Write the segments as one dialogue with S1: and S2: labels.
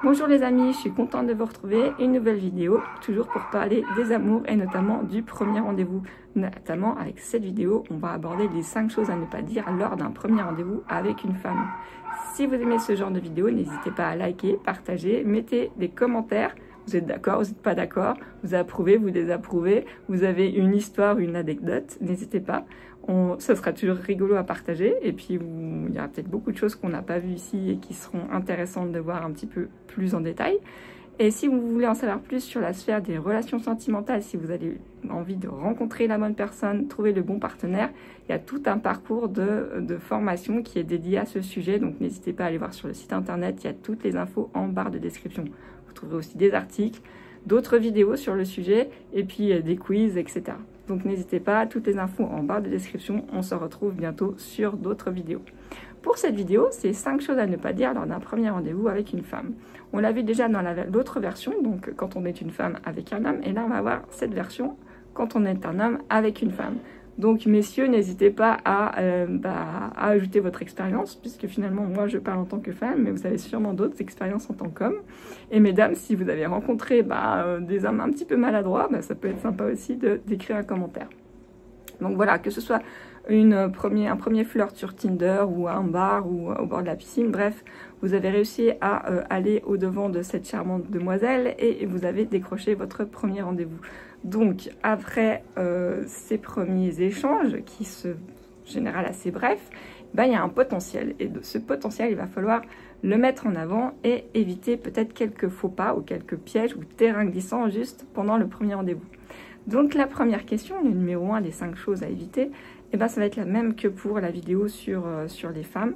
S1: Bonjour les amis, je suis contente de vous retrouver, une nouvelle vidéo, toujours pour parler des amours et notamment du premier rendez-vous. Notamment avec cette vidéo, on va aborder les 5 choses à ne pas dire lors d'un premier rendez-vous avec une femme. Si vous aimez ce genre de vidéo, n'hésitez pas à liker, partager, mettez des commentaires. Vous êtes d'accord, vous n'êtes pas d'accord, vous approuvez, vous désapprouvez, vous avez une histoire, une anecdote, n'hésitez pas. Ce sera toujours rigolo à partager et puis il y aura peut-être beaucoup de choses qu'on n'a pas vues ici et qui seront intéressantes de voir un petit peu plus en détail. Et si vous voulez en savoir plus sur la sphère des relations sentimentales, si vous avez envie de rencontrer la bonne personne, trouver le bon partenaire, il y a tout un parcours de formation qui est dédié à ce sujet. Donc n'hésitez pas à aller voir sur le site internet, il y a toutes les infos en barre de description. Vous trouverez aussi des articles, d'autres vidéos sur le sujet et puis des quiz, etc. Donc n'hésitez pas, toutes les infos en barre de description. On se retrouve bientôt sur d'autres vidéos. Pour cette vidéo, c'est 5 choses à ne pas dire lors d'un premier rendez-vous avec une femme. On l'a vu déjà dans l'autre version, donc quand on est une femme avec un homme, et là on va voir cette version quand on est un homme avec une femme. Donc messieurs, n'hésitez pas à ajouter votre expérience, puisque finalement moi je parle en tant que femme, mais vous avez sûrement d'autres expériences en tant qu'homme. Et mesdames, si vous avez rencontré des hommes un petit peu maladroits, ça peut être sympa aussi d'écrire un commentaire. Donc voilà, que ce soit un premier flirt sur Tinder ou à un bar ou au bord de la piscine, bref, vous avez réussi à aller au-devant de cette charmante demoiselle et vous avez décroché votre premier rendez-vous. Donc après ces premiers échanges qui se génèrent assez brefs, il y a un potentiel et de ce potentiel il va falloir le mettre en avant et éviter peut-être quelques faux pas ou quelques pièges ou terrains glissants juste pendant le premier rendez-vous. Donc la première question, le numéro 1 des 5 choses à éviter, ça va être la même que pour la vidéo sur les femmes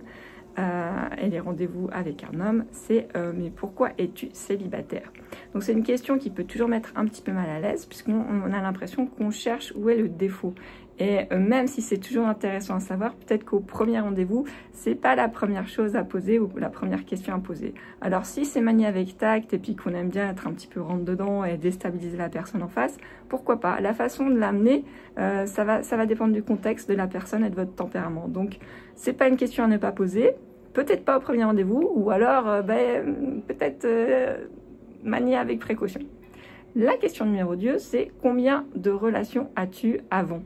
S1: et les rendez-vous avec un homme, c'est mais pourquoi es-tu célibataire? Donc c'est une question qui peut toujours mettre un petit peu mal à l'aise puisqu'on a l'impression qu'on cherche où est le défaut. Et même si c'est toujours intéressant à savoir, peut-être qu'au premier rendez-vous, c'est pas la première chose à poser ou la première question à poser. Alors si c'est manié avec tact et puis qu'on aime bien être un petit peu rentre-dedans et déstabiliser la personne en face, pourquoi pas? La façon de l'amener, ça va dépendre du contexte de la personne et de votre tempérament. Donc c'est pas une question à ne pas poser, peut-être pas au premier rendez-vous, ou alors peut-être manier avec précaution. La question numéro 2, c'est combien de relations as-tu avant?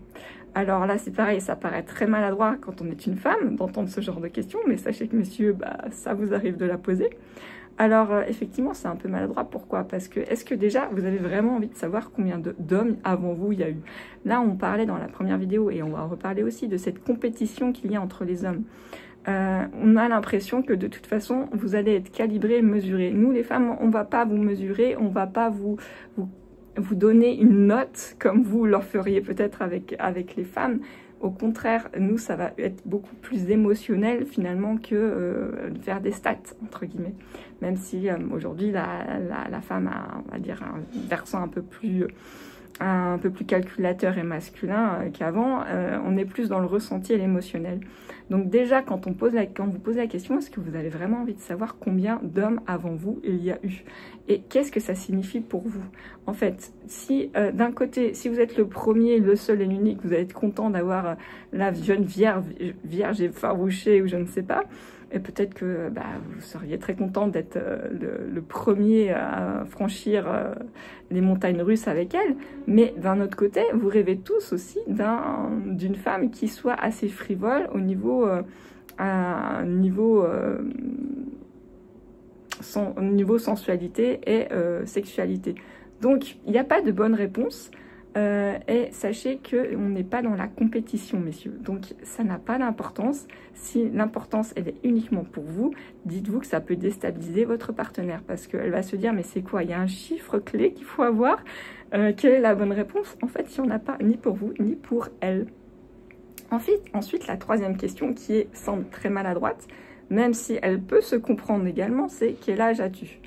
S1: Alors là, c'est pareil, ça paraît très maladroit quand on est une femme d'entendre ce genre de questions, mais sachez que messieurs, ça vous arrive de la poser. Alors effectivement, c'est un peu maladroit. Pourquoi? Parce que est-ce que déjà, vous avez vraiment envie de savoir combien d'hommes avant vous il y a eu? Là, on parlait dans la première vidéo, et on va reparler aussi de cette compétition qu'il y a entre les hommes. On a l'impression que de toute façon, vous allez être calibré, mesuré. Nous, les femmes, on va pas vous mesurer, on va pas vous donner une note comme vous leur feriez peut-être avec les femmes. Au contraire, nous, ça va être beaucoup plus émotionnel finalement que faire des stats, entre guillemets. Même si aujourd'hui, la femme a, on va dire, un versant un peu plus calculateur et masculin qu'avant, on est plus dans le ressenti et l'émotionnel. Donc déjà, quand vous posez la question, est-ce que vous avez vraiment envie de savoir combien d'hommes avant vous il y a eu? Et qu'est-ce que ça signifie pour vous? En fait, si d'un côté, si vous êtes le premier, le seul et l'unique, vous allez être content d'avoir la jeune vierge effarouchée ou je ne sais pas, et peut-être que vous seriez très content d'être le premier à franchir les montagnes russes avec elle. Mais d'un autre côté, vous rêvez tous aussi d'une femme qui soit assez frivole au niveau sensualité et sexualité. Donc, il n'y a pas de bonne réponse. Et sachez qu'on n'est pas dans la compétition, messieurs. Donc, ça n'a pas d'importance. Si l'importance, elle est uniquement pour vous, dites-vous que ça peut déstabiliser votre partenaire. Parce qu'elle va se dire, mais c'est quoi? Il y a un chiffre clé qu'il faut avoir. Quelle est la bonne réponse? En fait, il n'y en a pas ni pour vous, ni pour elle. Ensuite, la troisième question qui semble très maladroite, même si elle peut se comprendre également, c'est quel âge as-tu?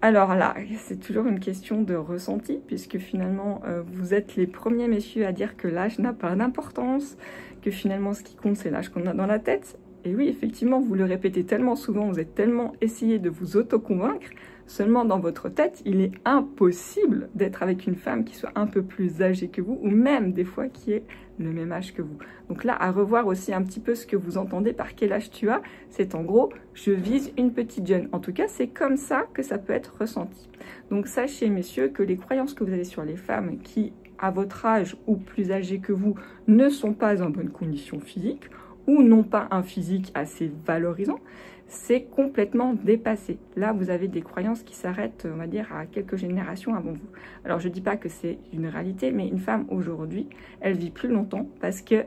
S1: Alors là, c'est toujours une question de ressenti, puisque finalement, vous êtes les premiers messieurs à dire que l'âge n'a pas d'importance, que finalement, ce qui compte, c'est l'âge qu'on a dans la tête. Et oui, effectivement, vous le répétez tellement souvent, vous êtes tellement essayé de vous auto-convaincre, seulement dans votre tête, il est impossible d'être avec une femme qui soit un peu plus âgée que vous, ou même des fois qui ait le même âge que vous. Donc là, à revoir aussi un petit peu ce que vous entendez par quel âge tu as, c'est en gros, je vise une petite jeune. En tout cas, c'est comme ça que ça peut être ressenti. Donc sachez, messieurs, que les croyances que vous avez sur les femmes qui, à votre âge ou plus âgées que vous, ne sont pas en bonne condition physique, ou n'ont pas un physique assez valorisant, c'est complètement dépassé. Là, vous avez des croyances qui s'arrêtent, on va dire, à quelques générations avant vous. Alors, je ne dis pas que c'est une réalité, mais une femme, aujourd'hui, elle vit plus longtemps parce que,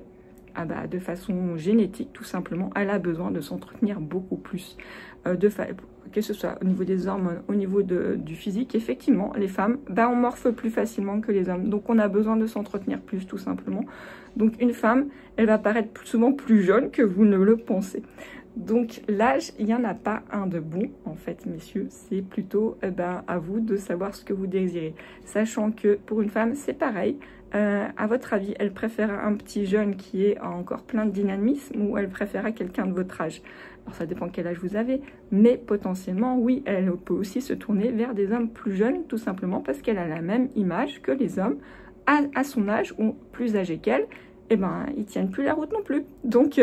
S1: de façon génétique, tout simplement, elle a besoin de s'entretenir beaucoup plus. Que ce soit au niveau des hormones, au niveau du physique, effectivement, les femmes, on morphe plus facilement que les hommes. Donc, on a besoin de s'entretenir plus, tout simplement. Donc, une femme, elle va paraître souvent plus jeune que vous ne le pensez. Donc, l'âge, il n'y en a pas un de bon, en fait, messieurs. C'est plutôt à vous de savoir ce que vous désirez. Sachant que, pour une femme, c'est pareil. À votre avis, elle préfère un petit jeune qui est encore plein de dynamisme ou elle préfère quelqu'un de votre âge? Alors, ça dépend quel âge vous avez, mais potentiellement, oui, elle peut aussi se tourner vers des hommes plus jeunes, tout simplement parce qu'elle a la même image que les hommes à son âge ou plus âgés qu'elle. Ils tiennent plus la route non plus. Donc,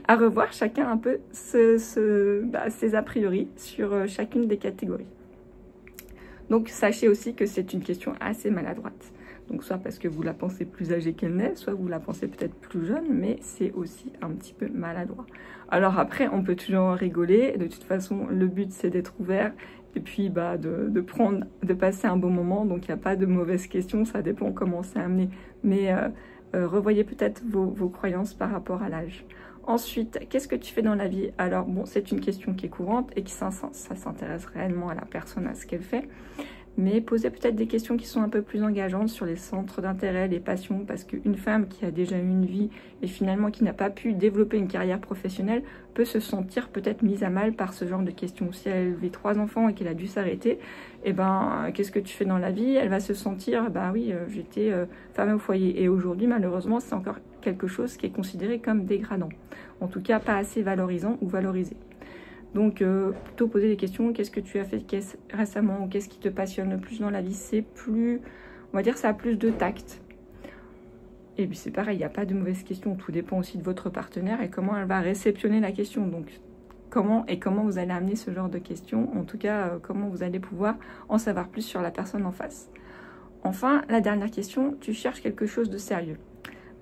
S1: à revoir chacun un peu ses a priori sur chacune des catégories. Donc, sachez aussi que c'est une question assez maladroite. Donc, soit parce que vous la pensez plus âgée qu'elle n'est, soit vous la pensez peut-être plus jeune, mais c'est aussi un petit peu maladroit. Alors après, on peut toujours rigoler. De toute façon, le but, c'est d'être ouvert et puis de passer un bon moment. Donc, il n'y a pas de mauvaises questions. Ça dépend comment c'est amené. Mais revoyez peut-être vos croyances par rapport à l'âge. Ensuite, qu'est-ce que tu fais dans la vie? Alors, bon, c'est une question qui est courante et qui ça s'intéresse réellement à la personne, à ce qu'elle fait. Mais posez peut-être des questions qui sont un peu plus engageantes sur les centres d'intérêt, les passions, parce qu'une femme qui a déjà eu une vie et finalement qui n'a pas pu développer une carrière professionnelle peut se sentir peut-être mise à mal par ce genre de questions. Si elle a élevé 3 enfants et qu'elle a dû s'arrêter, qu'est-ce que tu fais dans la vie? Elle va se sentir, oui, j'étais femme au foyer. Et aujourd'hui, malheureusement, c'est encore quelque chose qui est considéré comme dégradant. En tout cas, pas assez valorisant ou valorisé. Donc, plutôt poser des questions, qu'est-ce que tu as fait récemment ou qu'est-ce qui te passionne le plus dans la vie? C'est plus, on va dire, ça a plus de tact. Et puis c'est pareil, il n'y a pas de mauvaises questions, tout dépend aussi de votre partenaire et comment elle va réceptionner la question. Donc, comment vous allez amener ce genre de questions, en tout cas, comment vous allez pouvoir en savoir plus sur la personne en face. Enfin, la dernière question, tu cherches quelque chose de sérieux.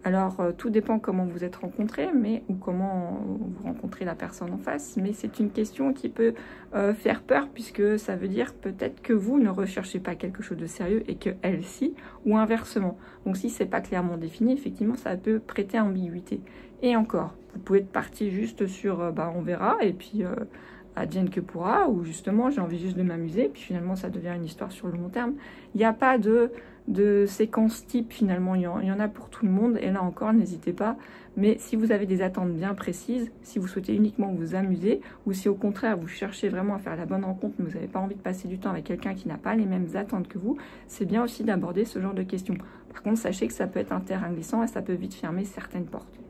S1: Alors, tout dépend comment vous êtes rencontrés, ou comment vous rencontrez la personne en face, mais c'est une question qui peut faire peur, puisque ça veut dire peut-être que vous ne recherchez pas quelque chose de sérieux et qu'elle si, ou inversement. Donc, si c'est pas clairement défini, effectivement, ça peut prêter à ambiguïté. Et encore, vous pouvez être parti juste sur on verra, et puis advienne que pourra, ou justement, j'ai envie juste de m'amuser, puis finalement, ça devient une histoire sur le long terme. Il n'y a pas de séquences type, finalement, il y en a pour tout le monde, et là encore, n'hésitez pas. Mais si vous avez des attentes bien précises, si vous souhaitez uniquement vous amuser, ou si au contraire, vous cherchez vraiment à faire la bonne rencontre, mais vous n'avez pas envie de passer du temps avec quelqu'un qui n'a pas les mêmes attentes que vous, c'est bien aussi d'aborder ce genre de questions. Par contre, sachez que ça peut être un terrain glissant et ça peut vite fermer certaines portes.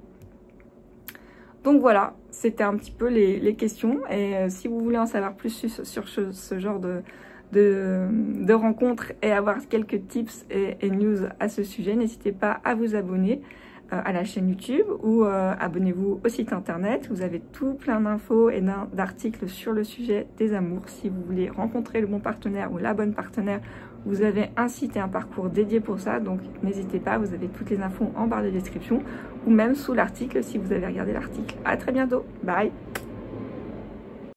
S1: Donc voilà, c'était un petit peu les questions, et si vous voulez en savoir plus sur ce genre de rencontres et avoir quelques tips et news à ce sujet, n'hésitez pas à vous abonner à la chaîne YouTube ou abonnez-vous au site internet. Vous avez tout plein d'infos et d'articles sur le sujet des amours. Si vous voulez rencontrer le bon partenaire ou la bonne partenaire, vous avez un site et un parcours dédié pour ça, donc n'hésitez pas, vous avez toutes les infos en barre de description ou même sous l'article si vous avez regardé l'article. À très bientôt, bye!